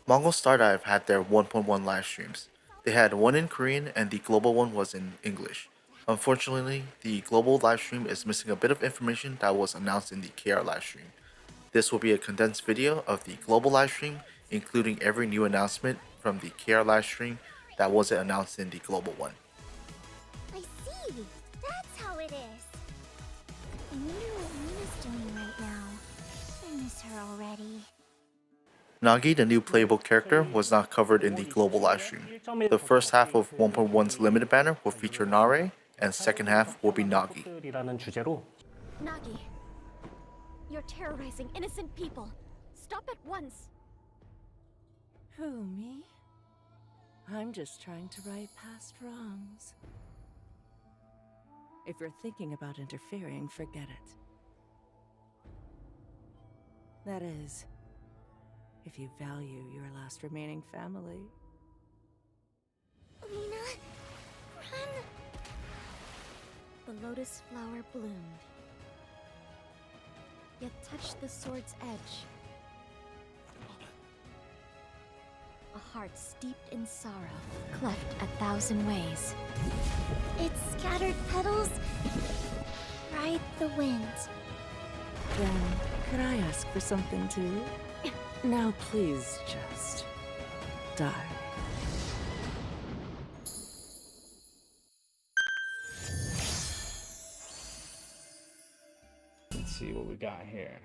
Mongol Star Dive had their 1.1 live streams. They had one in Korean and the global one was in English. Unfortunately, the global live stream is missing a bit of information that was announced in the KR live stream. This will be a condensed video of the global live stream, including every new announcement from the KR live stream that wasn't announced in the global one. I see! That's how it is! I wonder what Mina's doing right now. I miss her already. Nagi, the new playable character, was not covered in the global livestream. The first half of 1.1's limited banner will feature Narae, and second half will be Nagi. Nagi, you're terrorizing innocent people. Stop at once. Who, me? I'm just trying to right past wrongs. If you're thinking about interfering, forget it. That is, if you value your last remaining family. Mina, run! The lotus flower bloomed, yet touched the sword's edge. A heart steeped in sorrow, cleft 1,000 ways. Its scattered petals ride the wind. Then, could I ask for something too? Now please just die. Let's see what we got here.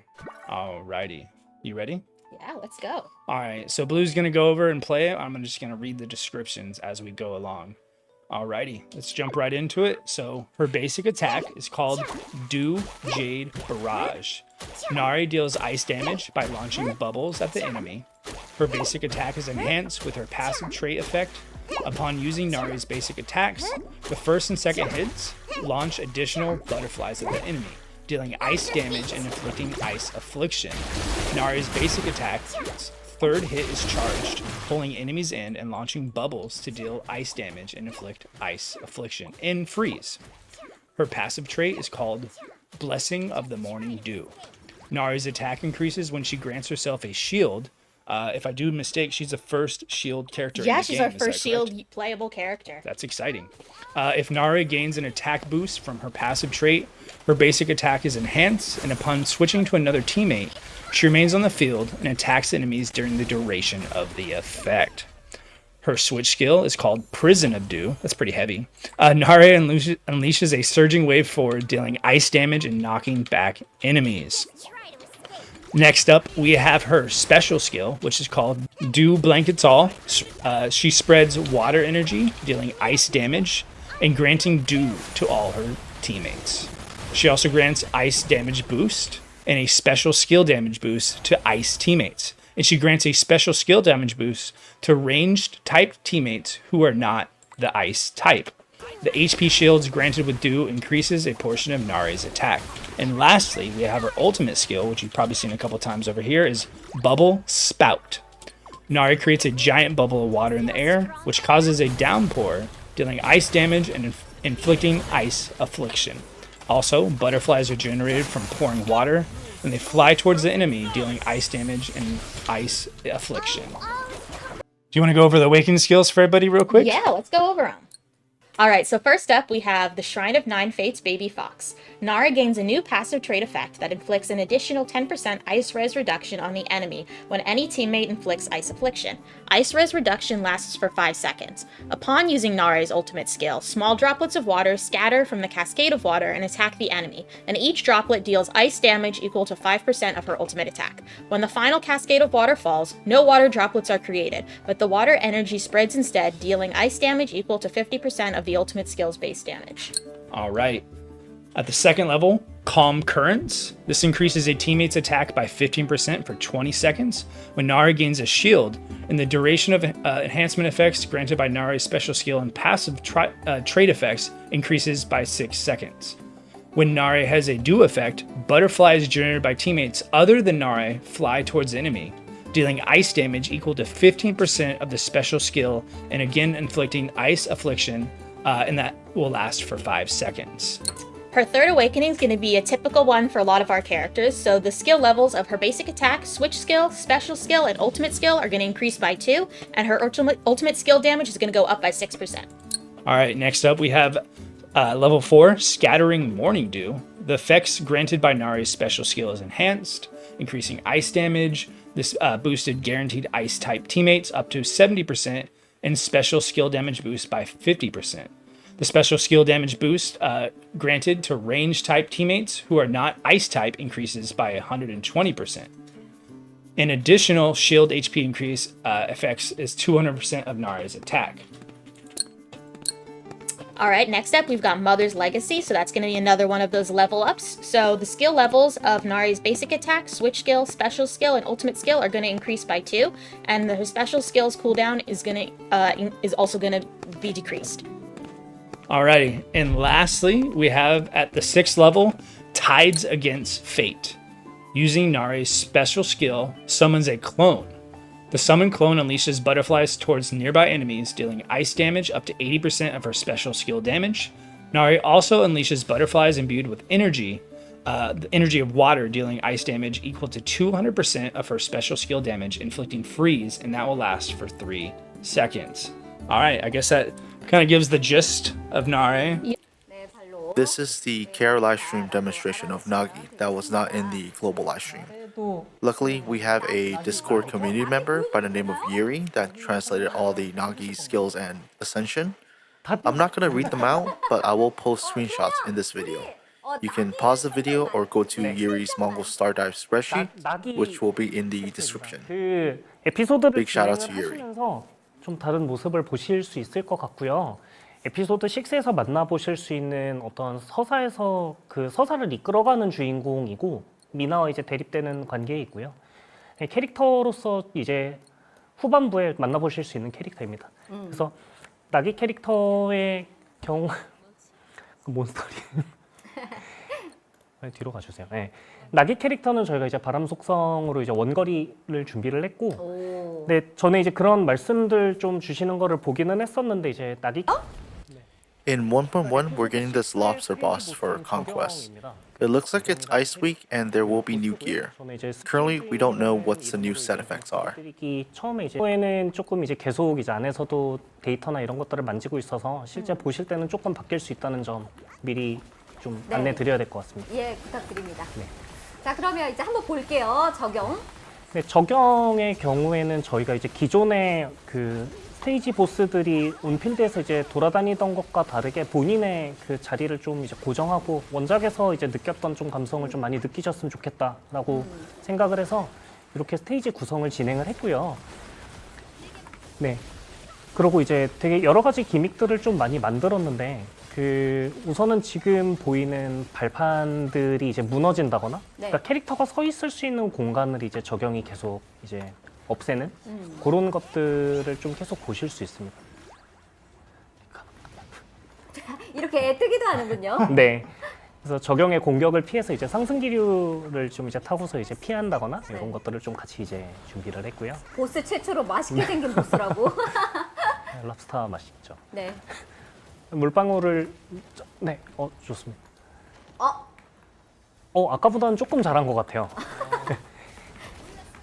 Alrighty. You ready? Yeah, let's go. Alright, so Blue's gonna go over and play it. I'm just gonna read the descriptions as we go along. Alrighty, let's jump right into it. So her basic attack is called Dew Jade Barrage. Nari deals ice damage by launching bubbles at the enemy. Her basic attack is enhanced with her passive trait effect. Upon using Nari's basic attacks, the first and second hits launch additional butterflies at the enemy, dealing ice damage and inflicting ice affliction. Nari's basic attack's third hit is charged, pulling enemies in and launching bubbles to deal ice damage and inflict ice affliction and freeze. Her passive trait is called Blessing of the Morning Dew. Nari's attack increases when she grants herself a shield. If I do mistake, she's the first shield character in the game. Yeah, she's our first shield playable character. That's exciting. If Narae gains an attack boost from her passive trait, her basic attack is enhanced, and upon switching to another teammate, she remains on the field and attacks enemies during the duration of the effect. Her switch skill is called Prison of Dew. That's pretty heavy. Narae unleashes a surging wave forward, dealing ice damage and knocking back enemies. Next up, we have her special skill, which is called Dew Blankets All. She spreads water energy, dealing ice damage, and granting dew to all her teammates. She also grants ice damage boost and a special skill damage boost to ice teammates. And she grants a special skill damage boost to ranged type teammates who are not the ice type. The HP shields granted with Dew increases a portion of Nari's attack. And lastly, we have her ultimate skill, which you've probably seen a couple times over here, is Bubble Spout. Nari creates a giant bubble of water in the air, which causes a downpour, dealing ice damage and inflicting ice affliction. Also, butterflies are generated from pouring water, and they fly towards the enemy, dealing ice damage and ice affliction. Do you want to go over the awakening skills for everybody real quick? Yeah, let's go over them. All right, so first up, we have the Shrine of Nine Fates Baby Fox. Nara gains a new passive trait effect that inflicts an additional 10% ice res reduction on the enemy when any teammate inflicts ice affliction. Ice res reduction lasts for 5 seconds. Upon using Nara's ultimate skill, small droplets of water scatter from the cascade of water and attack the enemy, and each droplet deals ice damage equal to 5% of her ultimate attack. When the final cascade of water falls, no water droplets are created, but the water energy spreads instead, dealing ice damage equal to 50% of the ultimate skill's base damage. All right. At the second level, Calm Currents. This increases a teammate's attack by 15% for 20 seconds when Nara gains a shield, and the duration of enhancement effects granted by Nara's special skill and passive trait effects increases by 6 seconds. When Nara has a Dew effect, butterflies generated by teammates other than Nara fly towards the enemy, dealing ice damage equal to 15% of the special skill and again inflicting ice affliction, and that will last for 5 seconds. Her third awakening is going to be a typical one for a lot of our characters, so the skill levels of her basic attack, switch skill, special skill, and ultimate skill are going to increase by 2, and her ultimate skill damage is going to go up by 6%. All right, next up we have level 4, Scattering Morning Dew. The effects granted by Nari's special skill is enhanced, increasing ice damage. This boosted guaranteed ice type teammates up to 70%, and special skill damage boost by 50%. The special skill damage boost granted to range type teammates who are not ice type increases by 120%. An additional shield HP increase effects is 200% of Nara's attack. Alright, next up we've got Mother's Legacy, so that's going to be another one of those level ups. So the skill levels of Nari's basic attack, switch skill, special skill, and ultimate skill are going to increase by 2, and her special skills cooldown is also going to be decreased. Alrighty, and lastly, we have at the 6th level, Tides Against Fate. Using Nari's special skill, summons a clone. The summoned clone unleashes butterflies towards nearby enemies, dealing ice damage up to 80% of her special skill damage. Nari also unleashes butterflies imbued with energy, the energy of water, dealing ice damage equal to 200% of her special skill damage, inflicting freeze, and that will last for 3 seconds. Alright, I guess that kind of gives the gist of Narae. This is the KR livestream demonstration of Nagi that was not in the global livestream. Luckily, we have a Discord community member by the name of Yuri that translated all the Nagi skills and ascension. I'm not going to read them out, but I will post screenshots in this video. You can pause the video or go to Yuri's Mongil Star Dive spreadsheet, which will be in the description. Big shout out to Yuri. 좀 다른 모습을 보실 수 있을 것 같고요. 에피소드 6에서 만나보실 수 있는 어떤 서사에서 그 서사를 이끌어가는 주인공이고 미나와 이제 대립되는 관계에 있고요. 캐릭터로서 이제 후반부에 만나보실 수 있는 캐릭터입니다. 그래서 나기 캐릭터의 경우 몬스터리 뒤로 가주세요. 네. 나기 캐릭터는 저희가 이제 바람 속성으로 이제 원거리를 준비를 했고, 네, 전에 이제 그런 말씀들 좀 주시는 거를 보기는 했었는데 이제 나기 In 1.1, we're getting this Lobster boss for Conquest. It looks like it's Ice Week and there will be new gear. Currently, we don't know what the new set effects are. 처음에 이제는 조금 이제 계속 이제 안에서도 데이터나 이런 것들을 만지고 있어서 실제 보실 때는 조금 바뀔 수 있다는 점 미리 좀 안내 드려야 될 것 같습니다. 예, 부탁드립니다. 네. 자, 그러면 이제 한번 볼게요. 적용. 네, 적용의 경우에는 저희가 이제 기존의 그 스테이지 보스들이 온필드에서 이제 돌아다니던 것과 다르게 본인의 그 자리를 좀 이제 고정하고 원작에서 이제 느꼈던 좀 감성을 좀 많이 느끼셨으면 좋겠다라고 생각을 해서 이렇게 스테이지 구성을 진행을 했고요. 네. 그리고 이제 되게 여러 가지 기믹들을 좀 많이 만들었는데 그 우선은 지금 보이는 발판들이 이제 무너진다거나 그러니까 캐릭터가 서 있을 수 있는 공간을 이제 적용이 계속 이제 없애는 그런 것들을 좀 계속 보실 수 있습니다. 이렇게 애뜨기도 하는군요. 네. 그래서 적용의 공격을 피해서 이제 상승 기류를 좀 이제 타고서 이제 피한다거나 이런 것들을 좀 같이 이제 준비를 했고요. 보스 최초로 맛있게 생긴 보스라고. 랍스터 맛있죠. 네. 물방울을 네, 좋습니다. 아까보다는 조금 잘한 것 같아요.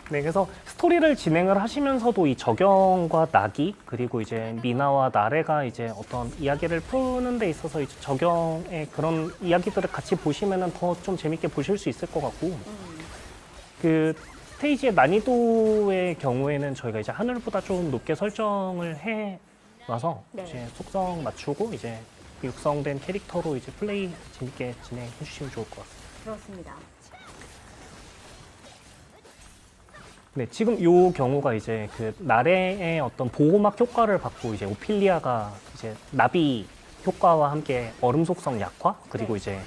네, 그래서 스토리를 진행을 하시면서도 이 적용과 나기 그리고 이제 미나와 나레가 이제 어떤 이야기를 푸는 데 있어서 이제 적용의 그런 이야기들을 같이 보시면은 더 좀 재밌게 보실 수 있을 것 같고 그 스테이지의 난이도의 경우에는 저희가 이제 하늘보다 좀 높게 설정을 해 놔서 이제 속성 맞추고 이제 육성된 캐릭터로 이제 플레이 재밌게 진행해 주시면 좋을 것 같습니다. 그렇습니다. 네, 지금 이 경우가 이제 그 나레의 어떤 보호막 효과를 받고 이제 오피리아가 이제 나비 효과와 함께 얼음 속성 약화 그리고 이제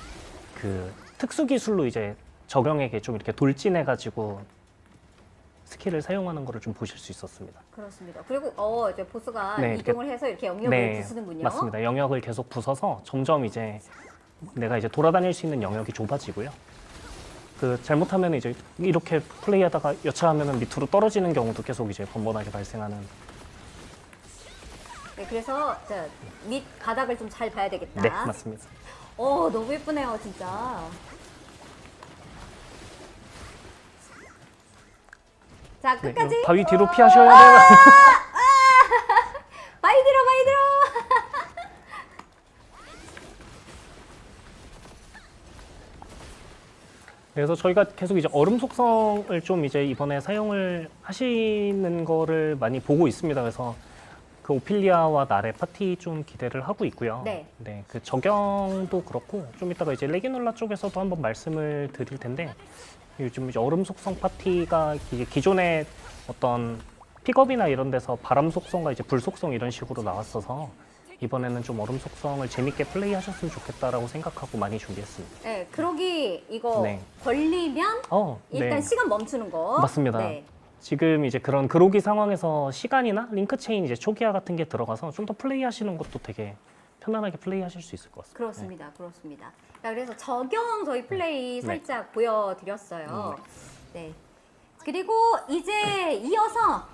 그 특수 기술로 이제 적용에게 좀 이렇게 돌진해가지고 스킬을 사용하는 거를 좀 보실 수 있었습니다. 그렇습니다. 그리고 이제 보스가 네, 이동을 해서 이렇게 영역을 네, 부수는군요. 맞습니다. 영역을 계속 부숴서 점점 이제 내가 이제 돌아다닐 수 있는 영역이 좁아지고요. 그 잘못하면 이제 이렇게 플레이하다가 여차하면 밑으로 떨어지는 경우도 계속 이제 번번하게 발생하는. 네, 그래서 밑 바닥을 좀 잘 봐야 되겠다. 네, 맞습니다. 너무 예쁘네요, 진짜. 자, 네, 끝까지. 바위 뒤로 피하셔야 돼요. 바위 들어, 바위 들어. 그래서 저희가 계속 이제 얼음 속성을 좀 이제 이번에 사용을 하시는 거를 많이 보고 있습니다. 그래서 그 오피리아와 나레 파티 좀 기대를 하고 있고요. 네. 그 적용도 그렇고 좀 이따가 이제 레기놀라 쪽에서도 한번 말씀을 드릴 텐데 요즘 이제 얼음 속성 파티가 이제 기존에 어떤 픽업이나 이런 데서 바람 속성과 이제 불 속성 이런 식으로 나왔어서 이번에는 좀 얼음 속성을 재밌게 플레이하셨으면 좋겠다라고 생각하고 많이 준비했습니다. 네, 그러기 이거 네. 걸리면 일단 네. 시간 멈추는 거. 맞습니다. 네. 지금 이제 그런 그로기 상황에서 시간이나 링크 체인 이제 초기화 같은 게 들어가서 좀 더 플레이하시는 것도 되게 편안하게 플레이하실 수 있을 것 같습니다. 그렇습니다. 그렇습니다. 자, 그래서 적용 저희 플레이 살짝 보여드렸어요. 네. 그리고 이제 이어서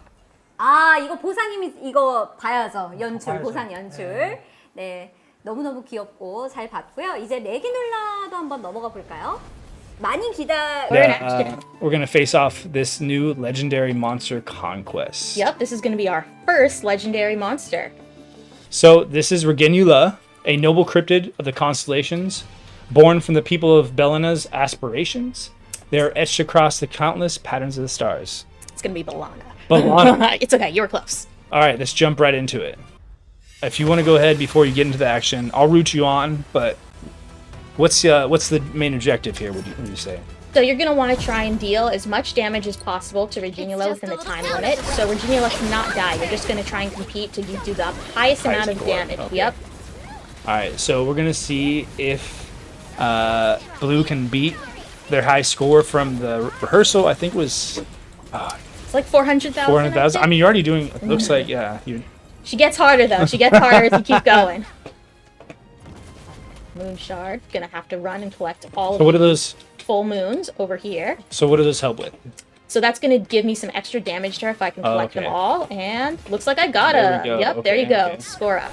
이거 보상님이 이거 봐야죠. 연출, 봐야죠. 보상 연출. 네. 너무너무 귀엽고 잘 봤고요. 이제 레기놀라도 한번 넘어가 볼까요? 많이 We're gonna face off this new legendary monster conquest. Yep, this is going to be our first legendary monster. So this is Reginula, a noble cryptid of the constellations, born from the people of Belena's aspirations. They are etched across the countless patterns of the stars. It's going to be Balana. Balana. It's okay, you were close. All right, let's jump right into it. If you want to go ahead before you get into the action, I'll root you on. But what's the main objective here? Would you say? So you're going to want to try and deal as much damage as possible to Reginula within the time limit. So Reginula cannot die. You're just going to try and compete to do the highest amount of score, damage. okay. Yep. All right, so we're gonna see if Blue can beat their high score from the rehearsal. I think was It's like 400,000. 400,000. I mean, you're already doing. It looks like you. She gets harder though. She gets harder as you keep going. Moon shard. Gonna have to run and collect all So what are of those? full moons over here. So what do those help with? So that's gonna give me some extra damage to her if I can collect them okay. all. And looks like I got There her. we go. Yep, there you Okay, go. okay. Score up.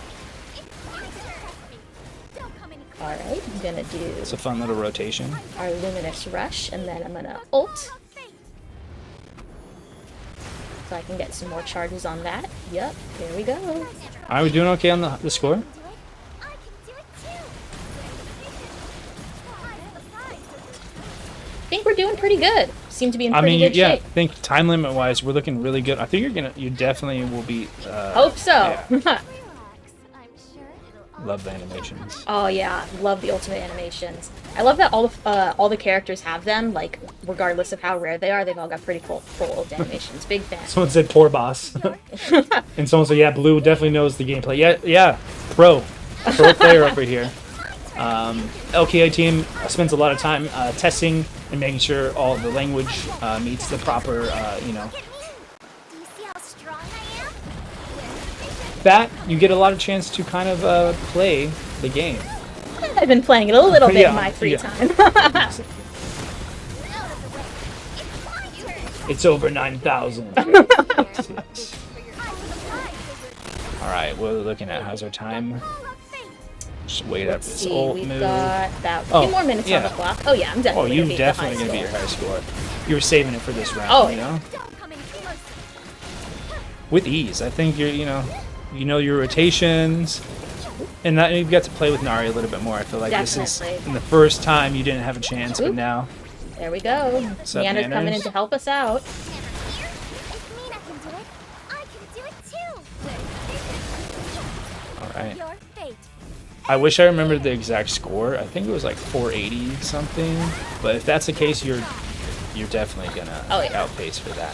Alright, I'm gonna do It's a fun little rotation. our Luminous Rush, and then I'm gonna ult. So I can get some more charges on that. Yep, there we go. Are we doing okay on the score? I think we're doing pretty good. Seem to be in I pretty mean, good yeah. I shape. think time limit wise, we're looking really good. I think you definitely will beat. Hope so. Yeah. I'm sure it'll all Love the animations. Oh yeah, love the ultimate animations. I love that all the characters have them. Like regardless of how rare they are, they've all got pretty cool ult animations. Big fan. Someone said poor boss, and someone said, yeah, Blue definitely knows the gameplay. Yeah, pro player over here. LKI team spends a lot of time testing and making sure all the language meets the proper, Do you see how strong I am? that you get a lot of chance to kind of play the game. I've been playing it a little bit Yeah, in my free yeah. time. It's over 9,000. All right, what are we looking at? How's our time? Just wait up this See, ult we've move. got about a Oh, few more minutes on yeah. the clock. Oh yeah, I'm Oh, definitely you gonna beat definitely the gonna high beat your score. high score. You were saving it for this round, Oh, you yeah. know, Don't come any closer. with ease. I think you know your rotations, and that you got to play with Nari a little bit more. I feel like this Definitely. is in the first time you didn't have a chance, but Oop. now There we go. What's up, Neander's coming in Manners? to help us out. If Mina can do it, I can do it too. all right. Your fate. I wish I remembered the exact score. I think it was like 480 something. But if that's the case, you're definitely gonna Oh, yeah. outpace for that.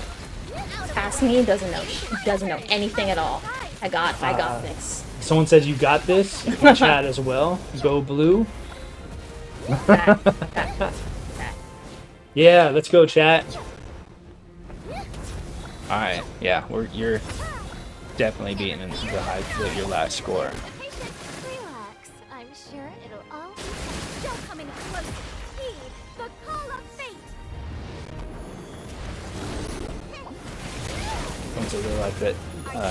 Past me doesn't know anything at all. I got this. Someone says you got this in chat as well. Go Blue. That. Yeah, let's go chat. All right, yeah, you're definitely beating your last score. Relax. I'm sure it'll all be. Don't come any closer. Heed the call of fate. Someone says they like that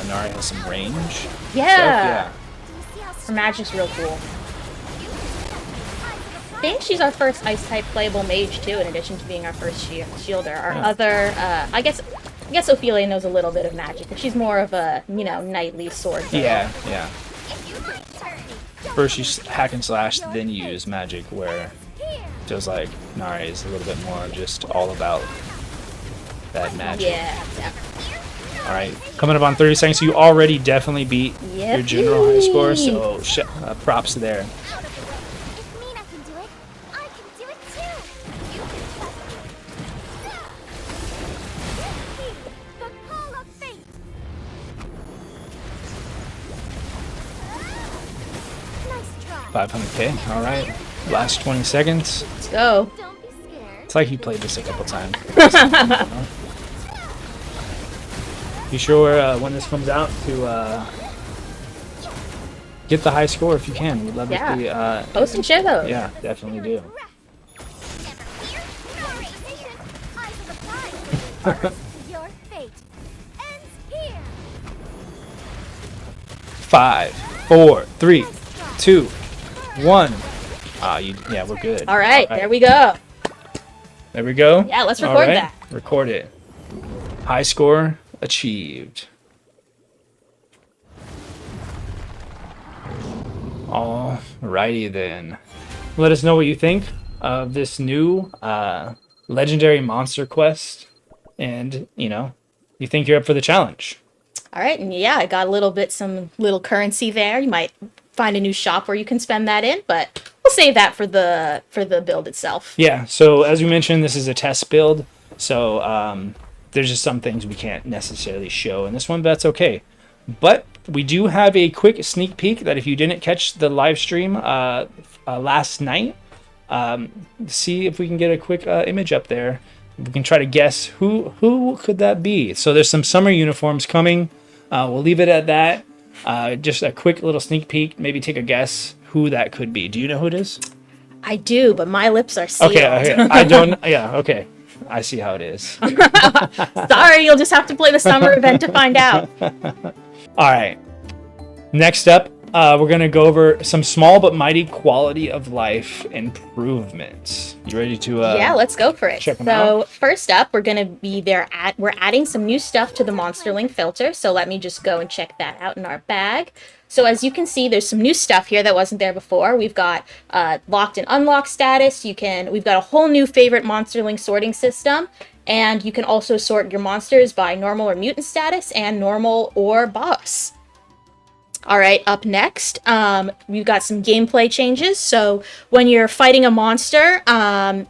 Nari has some range. Yeah. So, Do you see how Her strong magic's real cool. think she's our first Ice-type playable mage, too, in addition to being our first shielder. Our other, I guess Ophelia knows a little bit of magic, but she's more of a, you know, knightly sword girl. Yeah. First you hack and slash, then you use magic, where it feels like Narae is a little bit more just all about that magic. Yeah. Alright, coming up on 30 seconds, so you already definitely beat your general high score, so props there. If Mina can do it, I can do it too. You can trust me. The call of fate. Nice try. 500k, alright. Last 20 seconds. Let's go. Don't be scared. It's like you played this a couple times. Be sure when this comes out to get the high score if you can. We'd love to see. Post and share those. Yeah, definitely do. Never fear. Nori Station. Eyes of the prize. Your fate ends here. 5, 4, 3, 2, 1. Yeah, we're good. All right, there we go. There we go. Yeah, let's record that. Record it. High score achieved. Alrighty then. Let us know what you think of this new legendary monster quest, and you think you're up for the challenge. All right, and yeah, I got some little currency there. You might find a new shop where you can spend that in, but we'll save that for the build itself. Yeah. So as we mentioned, this is a test build, so there's just some things we can't necessarily show in this one, but that's okay. But we do have a quick sneak peek that if you didn't catch the live stream last night, see if we can get a quick image up there. We can try to guess who could that be. So there's some summer uniforms coming. We'll leave it at that. Just a quick little sneak peek. Maybe take a guess who that could be. Do you know who it is? I do, but my lips are sealed. Okay. I don't. Yeah. Okay. I see how it is. Sorry, you'll just have to play the summer event to find out. All right. Next up, we're going to go over some small but mighty quality of life improvements. You ready to yeah, let's go for it. Check them so out? First up, we're adding some new stuff to the Monsterling filter. So let me just go and check that out in our bag. So as you can see, there's some new stuff here that wasn't there before. We've got locked and unlocked status. We've got a whole new favorite Monsterling sorting system. And you can also sort your monsters by normal or mutant status and normal or boss. All right, up next, we've got some gameplay changes. So when you're fighting a monster, after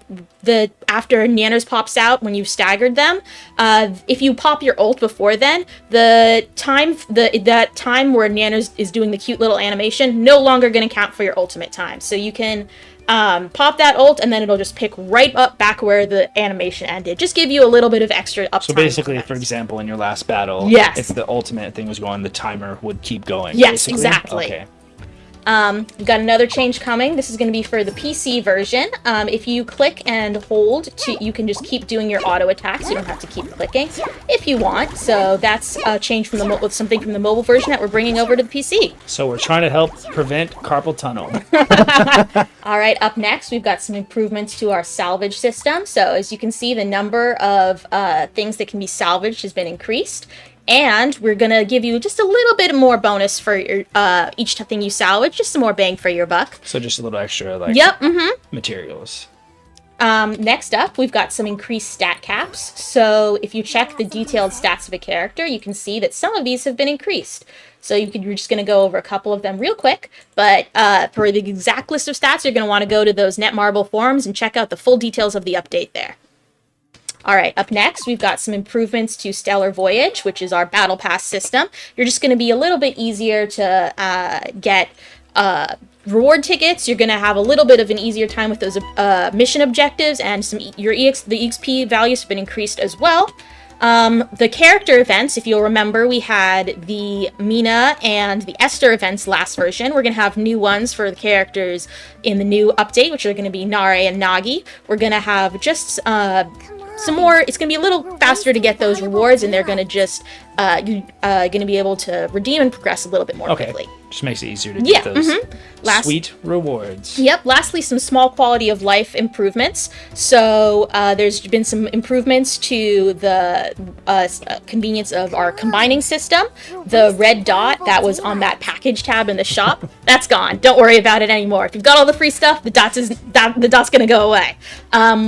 Nanners pops out, when you've staggered them, if you pop your ult before then, that time where Nanners is doing the cute little animation, no longer going to count for your ultimate time. So you can pop that ult, and then it'll just pick right up back where the animation ended. Just give you a little bit of extra uptime. So basically, for example, in your last battle, yes, if the ultimate thing was going, the timer would keep going. Yes, basically? exactly. Okay. We've got another change coming. This is going to be for the PC version. If you click and hold, you can just keep doing your auto attacks. You don't have to keep clicking if you want. So that's a change from something from the mobile version that we're bringing over to the PC. So we're trying to help prevent carpal tunnel. All right, up next, we've got some improvements to our salvage system. So as you can see, the number of things that can be salvaged has been increased. And we're going to give you just a little bit more bonus for your, each thing you salvage, just some more bang for your buck. So just a little extra, materials. Next up, we've got some increased stat caps. So if you check the detailed stats of a character, you can see that some of these have been increased. So you're just going to go over a couple of them real quick. But for the exact list of stats, you're going to want to go to those Netmarble forums and check out the full details of the update there. All right, up next, we've got some improvements to Stellar Voyage, which is our Battle Pass system. You're just going to be a little bit easier to get reward tickets. You're going to have a little bit of an easier time with those mission objectives, and the EXP values have been increased as well. The character events, if you'll remember, we had the Mina and the Esther events last version. We're going to have new ones for the characters in the new update, which are going to be Narae and Nagi. We're going to have just some more. It's gonna be a little faster to get those rewards, and they're gonna just gonna be able to redeem and progress a little bit more Okay. quickly. Just makes it easier to Yeah, get those Last- sweet rewards. Yep. Lastly, some small quality of life improvements. So there's been some improvements to the convenience of our combining system. The red dot that was on that package tab in the shop, that's gone. Don't worry about it anymore. If you've got all the free stuff, the dot's gonna go away.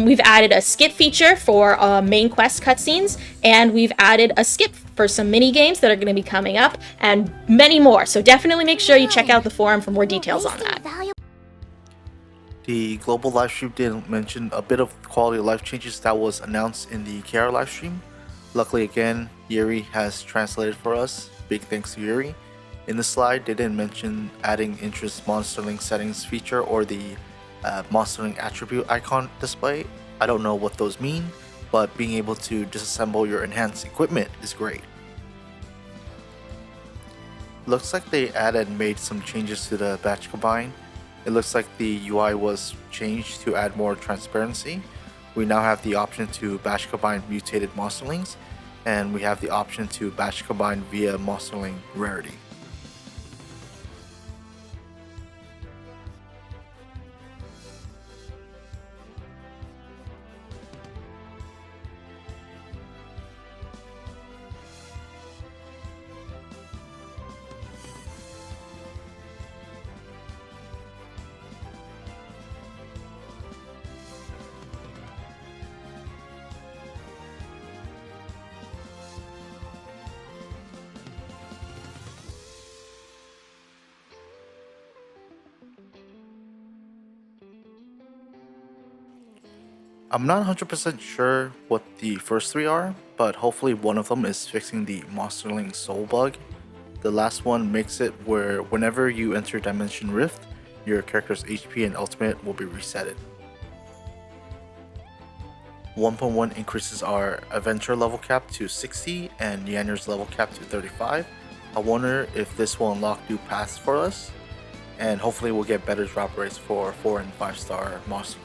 We've added a skip feature for main quest cutscenes, and we've added a skip for some mini games that are going to be coming up, and many more. So definitely make sure you check out the forum for more details on that. The global livestream did mention a bit of quality of life changes that was announced in the KR livestream. Luckily again, Yuri has translated for us. Big thanks to Yuri. In the slide, they didn't mention adding interest monsterling settings feature or the monsterling attribute icon display. I don't know what those mean, but being able to disassemble your enhanced equipment is great. Looks like they added and made some changes to the batch combine. It looks like the UI was changed to add more transparency. We now have the option to batch combine mutated monsterlings, and we have the option to batch combine via monsterling rarity. I'm not 100% sure what the first three are, but hopefully one of them is fixing the monsterling soul bug. The last one makes it where whenever you enter Dimension Rift, your character's HP and ultimate will be resetted. 1.1 increases our adventure level cap to 60 and Yanner's level cap to 35. I wonder if this will unlock new paths for us, and hopefully we'll get better drop rates for 4 and 5 star monsters.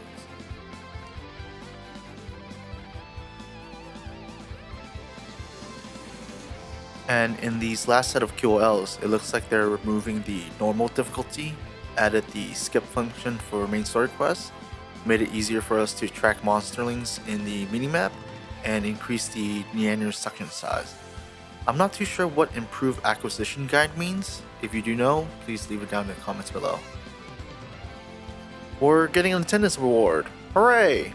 And in these last set of QoLs, it looks like they're removing the normal difficulty, added the skip function for main story quests, made it easier for us to track monsterlings in the minimap, and increased the Neander suction size. I'm not too sure what improved acquisition guide means. If you do know, please leave it down in the comments below. We're getting an attendance reward! Hooray!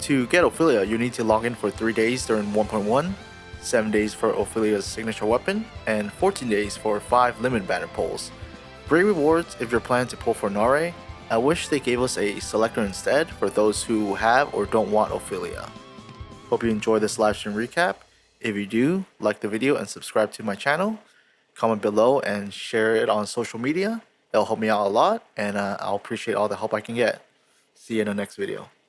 To get Ophelia, you need to log in for 3 days during 1.1, 7 days for Ophelia's signature weapon, and 14 days for 5 limit banner pulls. Great rewards if you're planning to pull for Narae. I wish they gave us a selector instead for those who have or don't want Ophelia. Hope you enjoyed this livestream recap. If you do, like the video and subscribe to my channel. Comment below and share it on social media. That'll help me out a lot, and I'll appreciate all the help I can get. See you in the next video.